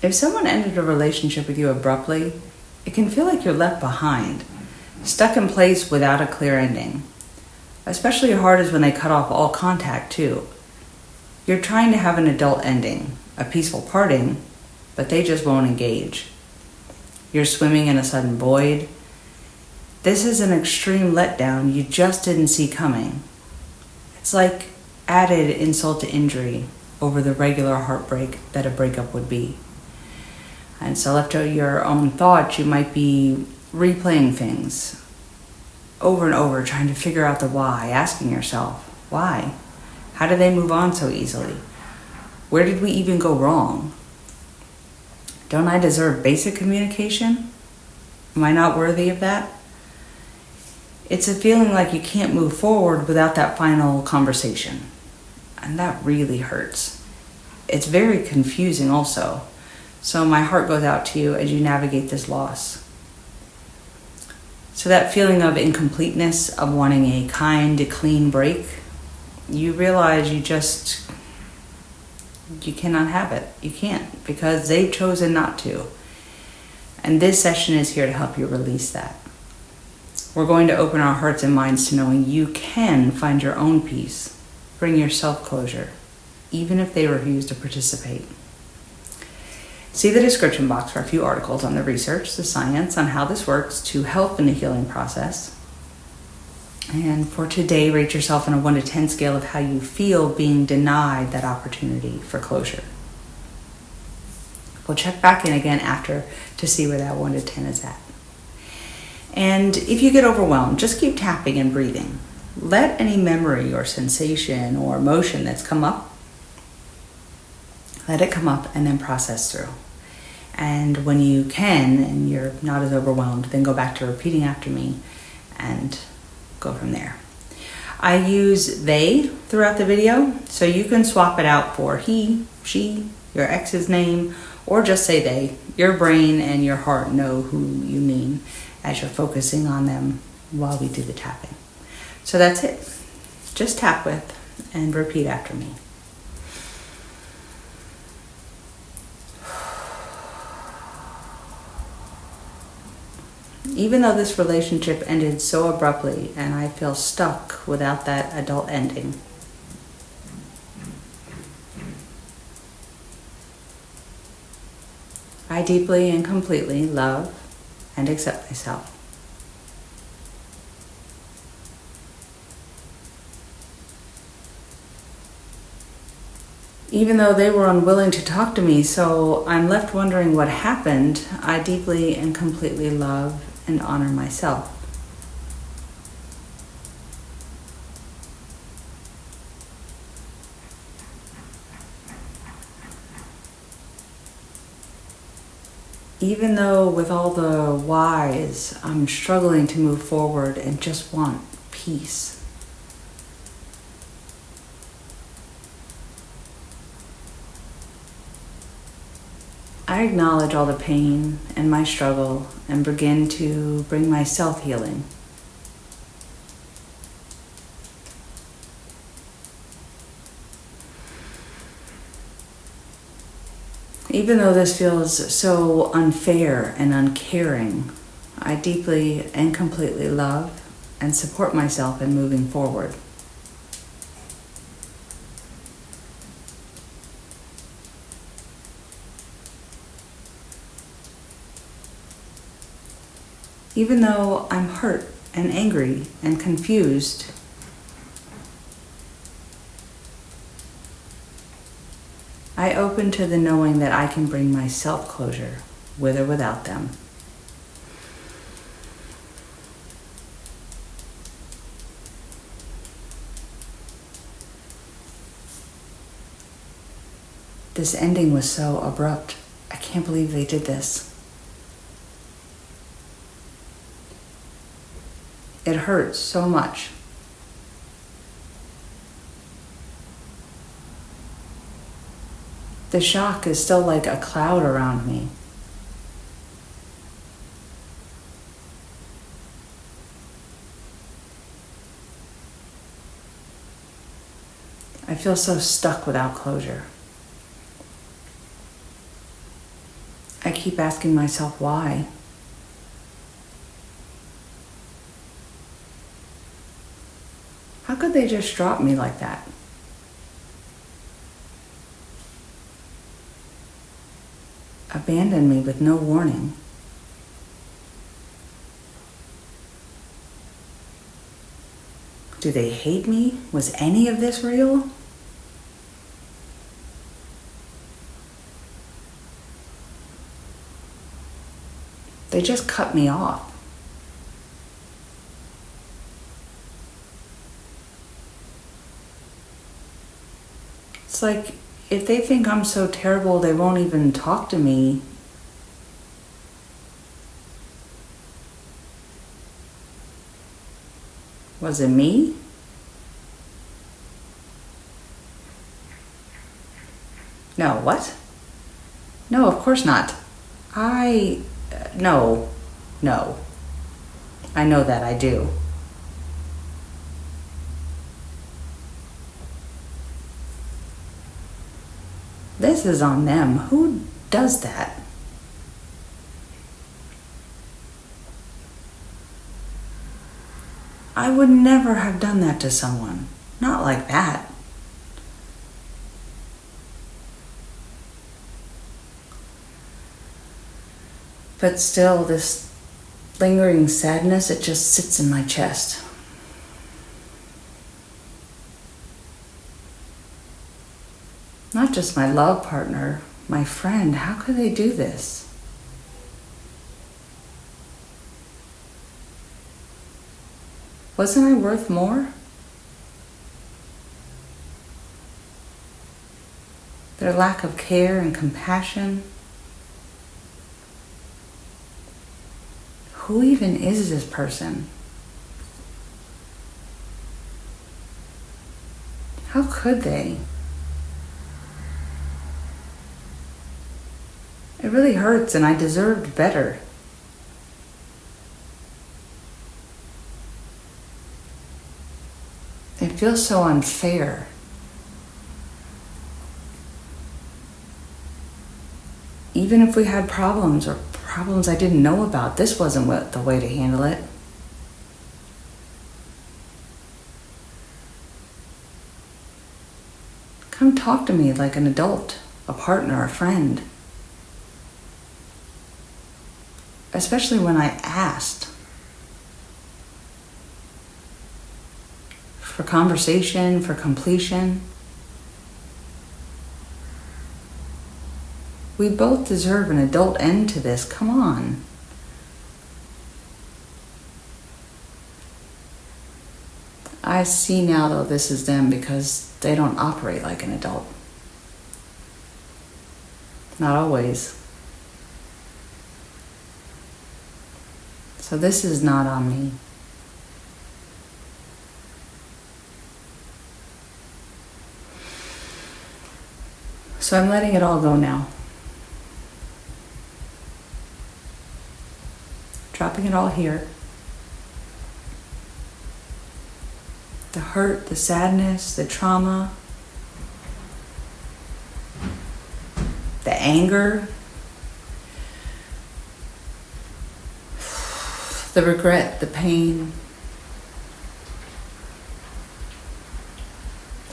If someone ended a relationship with you abruptly, it can feel like you're left behind, stuck in place without a clear ending. Especially hard is when they cut off all contact too. You're trying to have an adult ending, a peaceful parting, but they just won't engage. You're swimming in a sudden void. This is an extreme letdown you just didn't see coming. It's like added insult to injury over the regular heartbreak that a breakup would be. And so left to your own thoughts, you might be replaying things over and over, trying to figure out the why, asking yourself, why? How did they move on so easily? Where did we even go wrong? Don't I deserve basic communication? Am I not worthy of that? It's a feeling like you can't move forward without that final conversation. And that really hurts. It's very confusing also. So my heart goes out to you as you navigate this loss. So that feeling of incompleteness, of wanting a kind, clean break, you realize you cannot have it. You can't, because they've chosen not to. And this session is here to help you release that. We're going to open our hearts and minds to knowing you can find your own peace, bring yourself closure, even if they refuse to participate. See the description box for a few articles on the research, the science, on how this works to help in the healing process. And for today, rate yourself on a 1 to 10 scale of how you feel being denied that opportunity for closure. We'll check back in again after to see where that 1 to 10 is at. And if you get overwhelmed, just keep tapping and breathing. Let any memory or sensation or emotion that's come up, let it come up and then process through. And when you can, and you're not as overwhelmed, then go back to repeating after me and go from there. I use they throughout the video, so you can swap it out for he, she, your ex's name, or just say they. Your brain and your heart know who you mean as you're focusing on them while we do the tapping. So that's it. Just tap with and repeat after me. Even though this relationship ended so abruptly and I feel stuck without that adult ending, I deeply and completely love and accept myself. Even though they were unwilling to talk to me, so I'm left wondering what happened, I deeply and completely love and honor myself. Even though with all the whys, I'm struggling to move forward and just want peace. I acknowledge all the pain and my struggle and begin to bring my self-healing. Even though this feels so unfair and uncaring, I deeply and completely love and support myself in moving forward. Even though I'm hurt and angry and confused, I open to the knowing that I can bring myself closure, with or without them. This ending was so abrupt. I can't believe they did this. It hurts so much. The shock is still like a cloud around me. I feel so stuck without closure. keep asking myself why. How could they just drop me like that? Abandon me with no warning. Do they hate me? Was any of this real? They just cut me off. It's like, if they think I'm so terrible, they won't even talk to me. Was it me? No, what? No, of course not. No. I know that, I do. This is on them. Who does that? I would never have done that to someone. Not like that. But still, this lingering sadness, it just sits in my chest. Not just my love partner, my friend. How could they do this? Wasn't I worth more? Their lack of care and compassion. Who even is this person? How could they? It really hurts, and I deserved better. It feels so unfair. Even if we had problems or problems I didn't know about, this wasn't the way to handle it. Come talk to me like an adult, a partner, a friend. Especially when I asked for conversation, for completion. We both deserve an adult end to this. Come on. I see now, though, this is them because they don't operate like an adult. Not always. So this is not on me. So I'm letting it all go now. Dropping it all here. The hurt, the sadness, the trauma, the anger, the regret, the pain.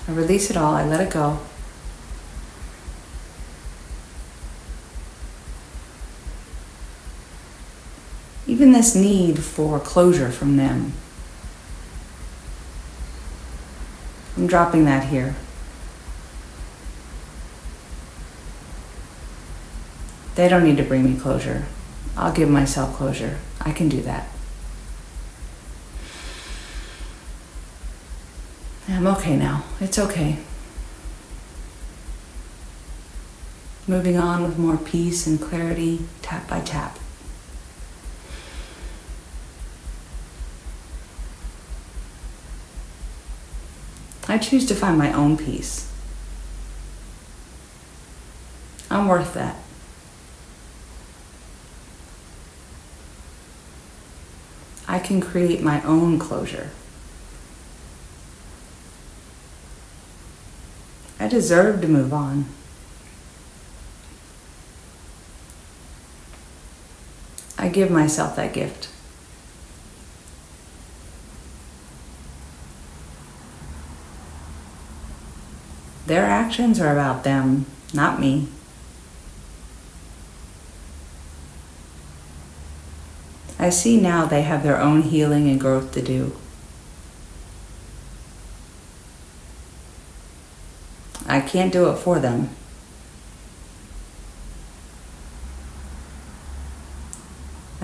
I release it all, I let it go. Even this need for closure from them. I'm dropping that here. They don't need to bring me closure. I'll give myself closure. I can do that. I'm okay now. It's okay. Moving on with more peace and clarity, tap by tap. I choose to find my own peace. I'm worth that. I can create my own closure. I deserve to move on. I give myself that gift. Their actions are about them, not me. I see now they have their own healing and growth to do. I can't do it for them.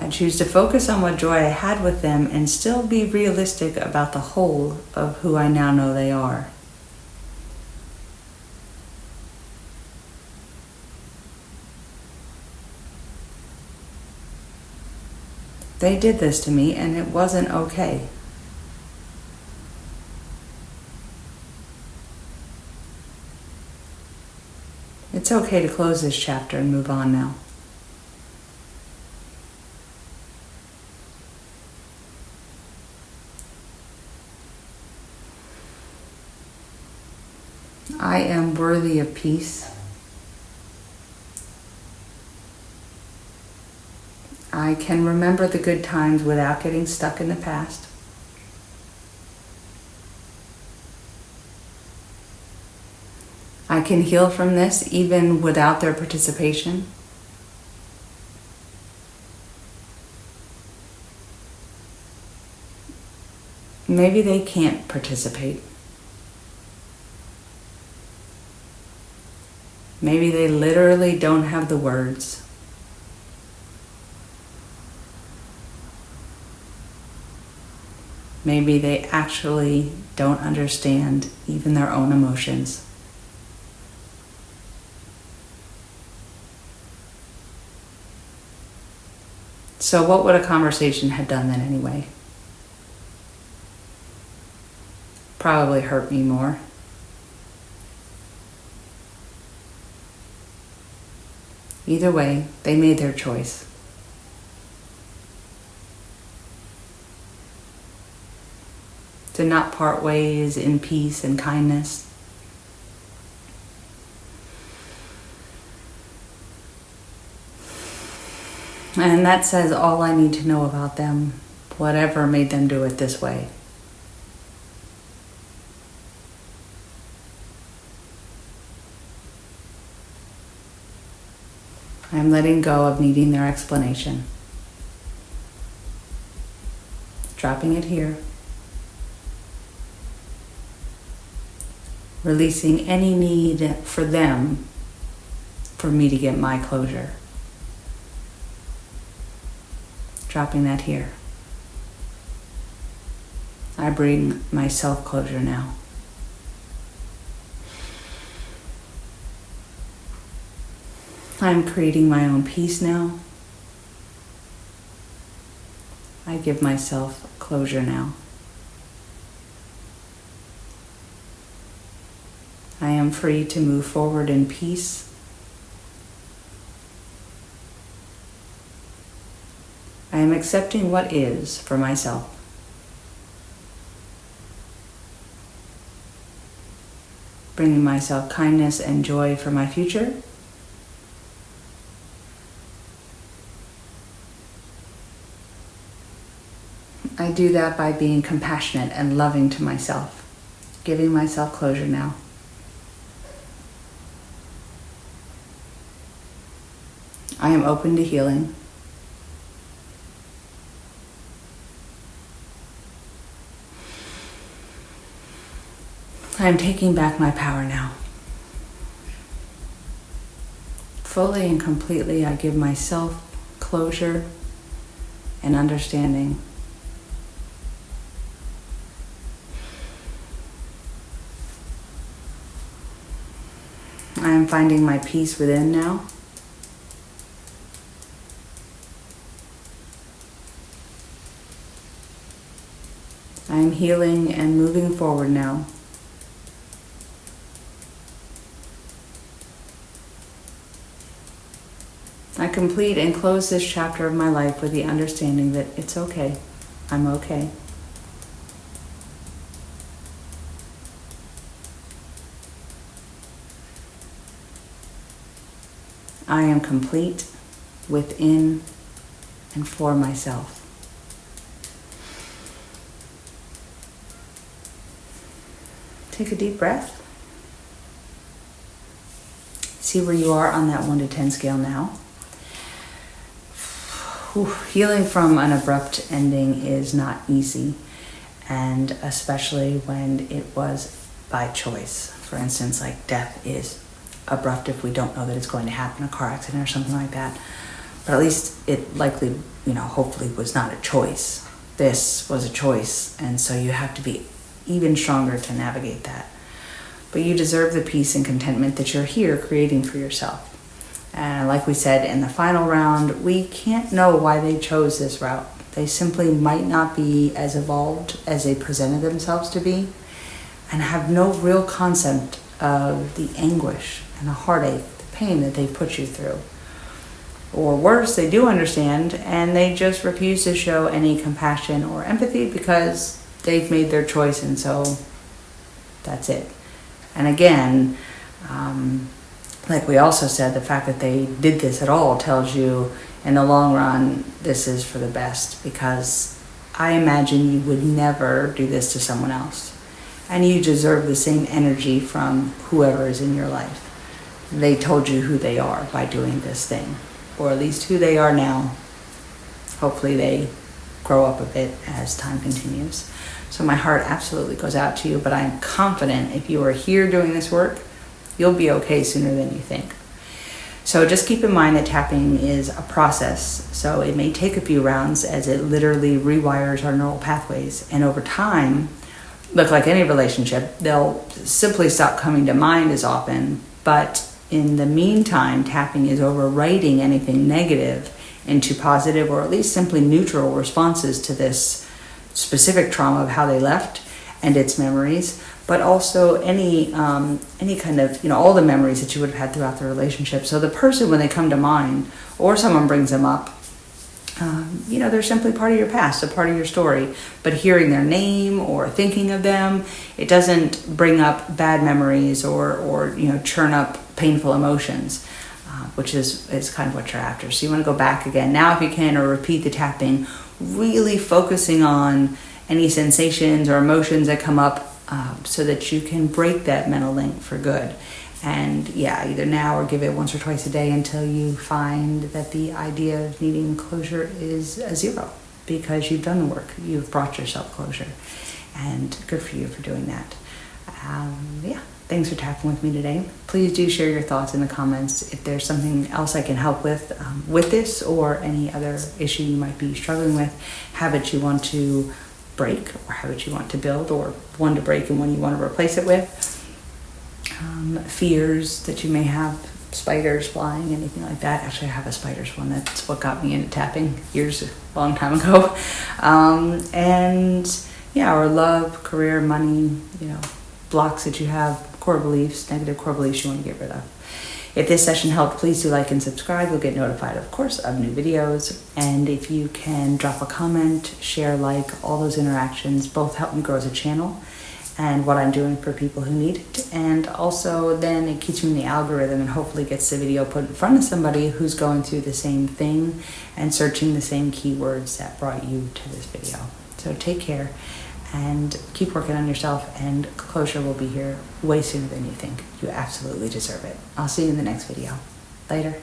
I choose to focus on what joy I had with them and still be realistic about the whole of who I now know they are. They did this to me and it wasn't okay. It's okay to close this chapter and move on now. I am worthy of peace. I can remember the good times without getting stuck in the past. I can heal from this even without their participation. Maybe they can't participate. Maybe they literally don't have the words. Maybe they actually don't understand even their own emotions. So what would a conversation have done then anyway? Probably hurt me more. Either way, they made their choice. To not part ways in peace and kindness. And that says all I need to know about them, whatever made them do it this way. I'm letting go of needing their explanation. Dropping it here. Releasing any need for them for me to get my closure. Dropping that here. I bring myself closure now. I'm creating my own peace now. I give myself closure now. I am free to move forward in peace. I am accepting what is for myself. Bringing myself kindness and joy for my future. I do that by being compassionate and loving to myself, giving myself closure now. I am open to healing. I am taking back my power now. Fully and completely, I give myself closure and understanding. I am finding my peace within now. I am healing and moving forward now. I complete and close this chapter of my life with the understanding that it's okay. I'm okay. I am complete within and for myself. Take a deep breath. See where you are on that 1 to 10 scale now. Healing from an abrupt ending is not easy, and especially when it was by choice. For instance, like death is abrupt if we don't know that it's going to happen, a car accident or something like that. But at least it likely, hopefully was not a choice. This was a choice, and so you have to be even stronger to navigate that. But you deserve the peace and contentment that you're here creating for yourself. And like we said in the final round, we can't know why they chose this route. They simply might not be as evolved as they presented themselves to be, and have no real concept of the anguish and the heartache, the pain that they put you through. Or worse, they do understand, and they just refuse to show any compassion or empathy because they've made their choice, and so that's it. And again, like we also said, the fact that they did this at all tells you in the long run, this is for the best, because I imagine you would never do this to someone else. And you deserve the same energy from whoever is in your life. They told you who they are by doing this thing, or at least who they are now. Hopefully they grow up a bit as time continues. So my heart absolutely goes out to you, but I'm confident if you are here doing this work, you'll be okay sooner than you think. So just keep in mind that tapping is a process, so it may take a few rounds as it literally rewires our neural pathways. And over time, look, like any relationship, they'll simply stop coming to mind as often. But in the meantime, tapping is overwriting anything negative into positive, or at least simply neutral responses to this specific trauma of how they left and its memories, but also any kind of, all the memories that you would have had throughout the relationship. So the person, when they come to mind, or someone brings them up, they're simply part of your past, a part of your story. But hearing their name or thinking of them, it doesn't bring up bad memories or churn up painful emotions, which is kind of what you're after. So you want to go back again now if you can, or repeat the tapping, really focusing on any sensations or emotions that come up, so that you can break that mental link for good. And either now or give it once or twice a day until you find that the idea of needing closure is a zero, because you've done the work, you've brought yourself closure, and good for you for doing that. Thanks for tapping with me today. Please do share your thoughts in the comments if there's something else I can help with this, or any other issue you might be struggling with, habits you want to break or habits you want to build, or one to break and one you want to replace it with, fears that you may have, spiders flying, anything like that. Actually, I have a spiders one. That's what got me into tapping a long time ago. Or love, career, money, blocks that you have, core beliefs, negative core beliefs you want to get rid of. If this session helped, please do like and subscribe. You'll get notified, of course, of new videos. And if you can drop a comment, share, all those interactions both help me grow as a channel and what I'm doing for people who need it. And also then it keeps me in the algorithm and hopefully gets the video put in front of somebody who's going through the same thing and searching the same keywords that brought you to this video. So take care and keep working on yourself, and closure will be here way sooner than you think. You absolutely deserve it. I'll see you in the next video. Later.